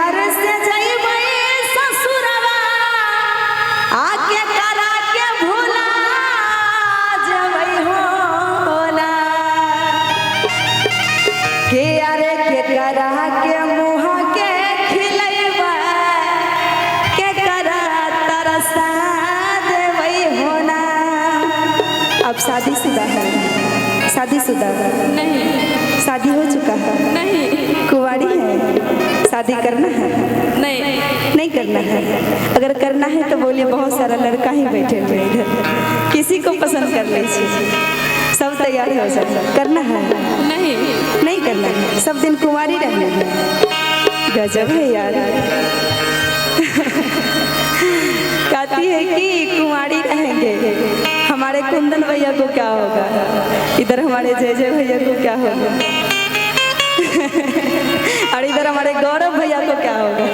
नैहर से जइबै ससुरवा आके करा के भूला जबै होला के अरे के करा के मुँह के खिलैबै के करा तरसा देबै होला। अब शादीशुदा है? शादीशुदा नहीं। शादी हो चुका है? नहीं। कुंवारी है? शादी करना है? नहीं। नहीं करना है। अगर करना है तो बोलिए, बहुत सारा लड़का ही बैठे हुए इधर, किसी को पसंद कर लीजिए, सब तैयार हो जाए। करना है? नहीं। नहीं करना है, सब दिन कुंवारी रहना है। गजब है यार। कहती है कि कुंवारी रहेंगे, हमारे कुंदन भैया को क्या होगा, इधर हमारे जय जय भैया को क्या होगा, और इधर हमारे गौरव भैया को क्या होगा।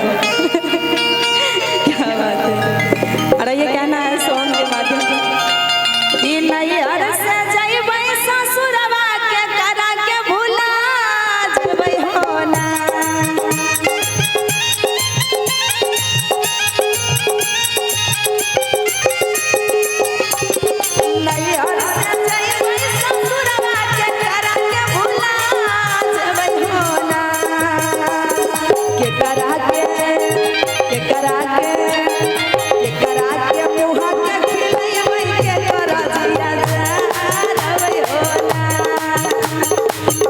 क्या बात है। और ये कहना है सॉन्ग के माध्यम से कि नैहर से जइबै ससुरवा के करा के भूला जबै होला। नैहर से जइबै ससुरवा के करा के भूला जबै होला। के करा के मुँह के खिलैबै के करा दिया जाबै होला।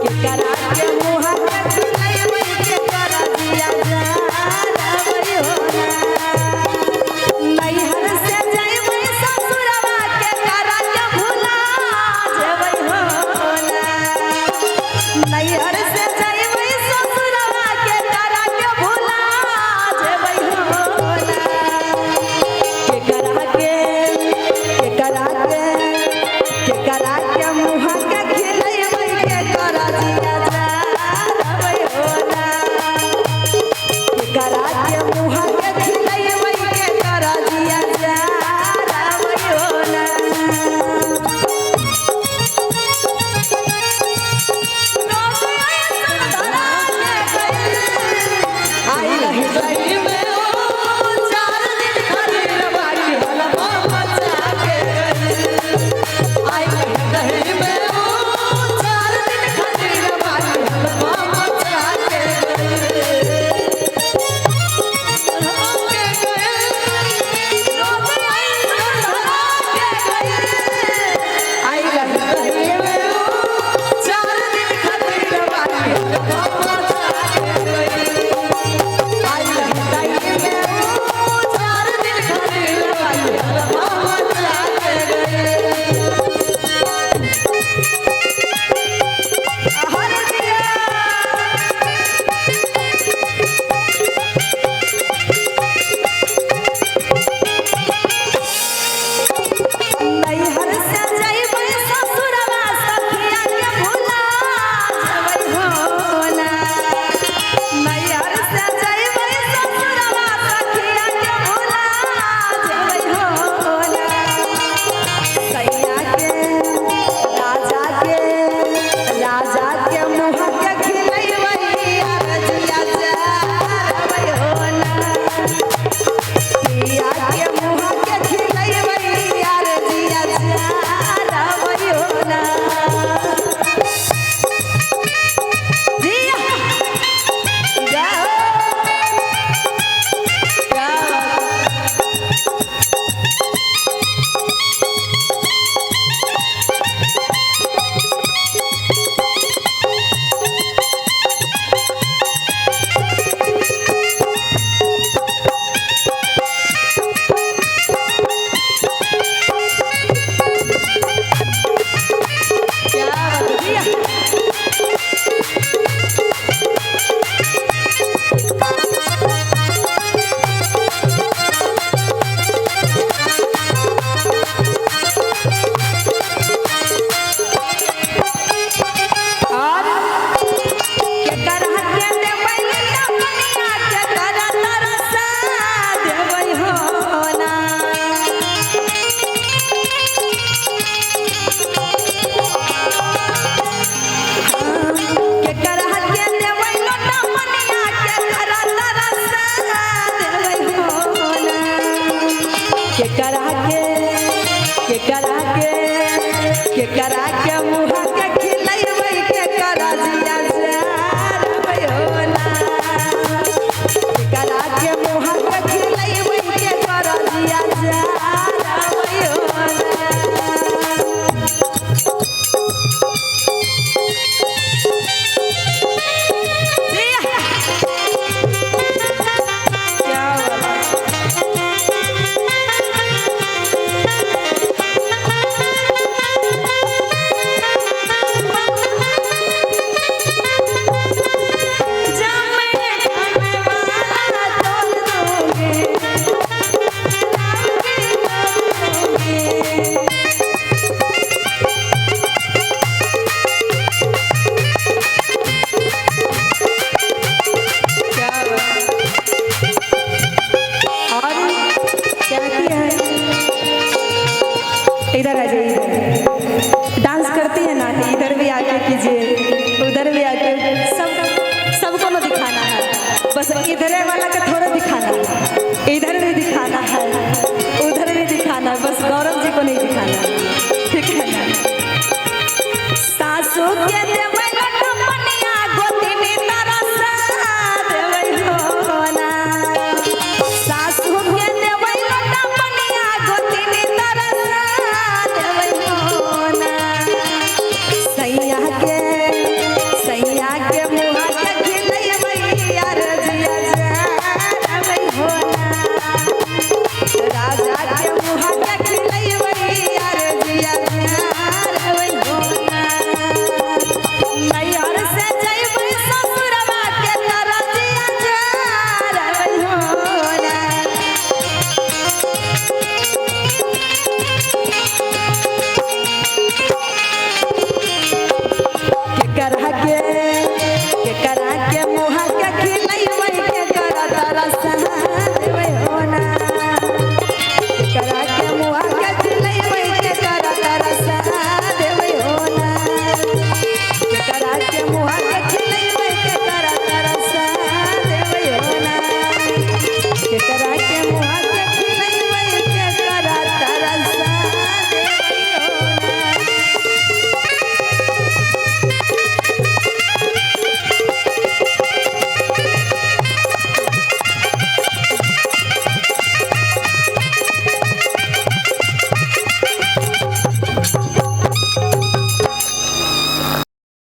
के करा के मुँह के खिलैबै के करा दिया जाबै होला। नैहर से जइबै ससुरवा के करा के भूला जबै होला। नैहर से जइबै ससुरवा के करा के भूला जबै होला। के करा के मुँह के खिलैबै के करा दिया जाबै होला। के करा के मुँह के खिलैबै के करा दिया जाबै होला। आई रही गली में ओ 4 दिन खाली रवाड़ी हलवा मचा के गई। आई रही गली में ओ 4 दिन खाली रवाड़ी हलवा मचा के गई। आई रही गली में ओ 4 दिन खाली रवाड़ी हलवा मचा के गई। आई रही गली में ओ 4 दिन खाली रवाड़ी हलवा मचा के गई। हर दिया नैहर से जइबै ससुरवा सखिया के भूला जबै होला। इधर वाला का थोड़ा दिखाना है, इधर भी दिखाना है, उधर भी दिखाना है, बस गौरव जी को नहीं दिखाना, ठीक है ना?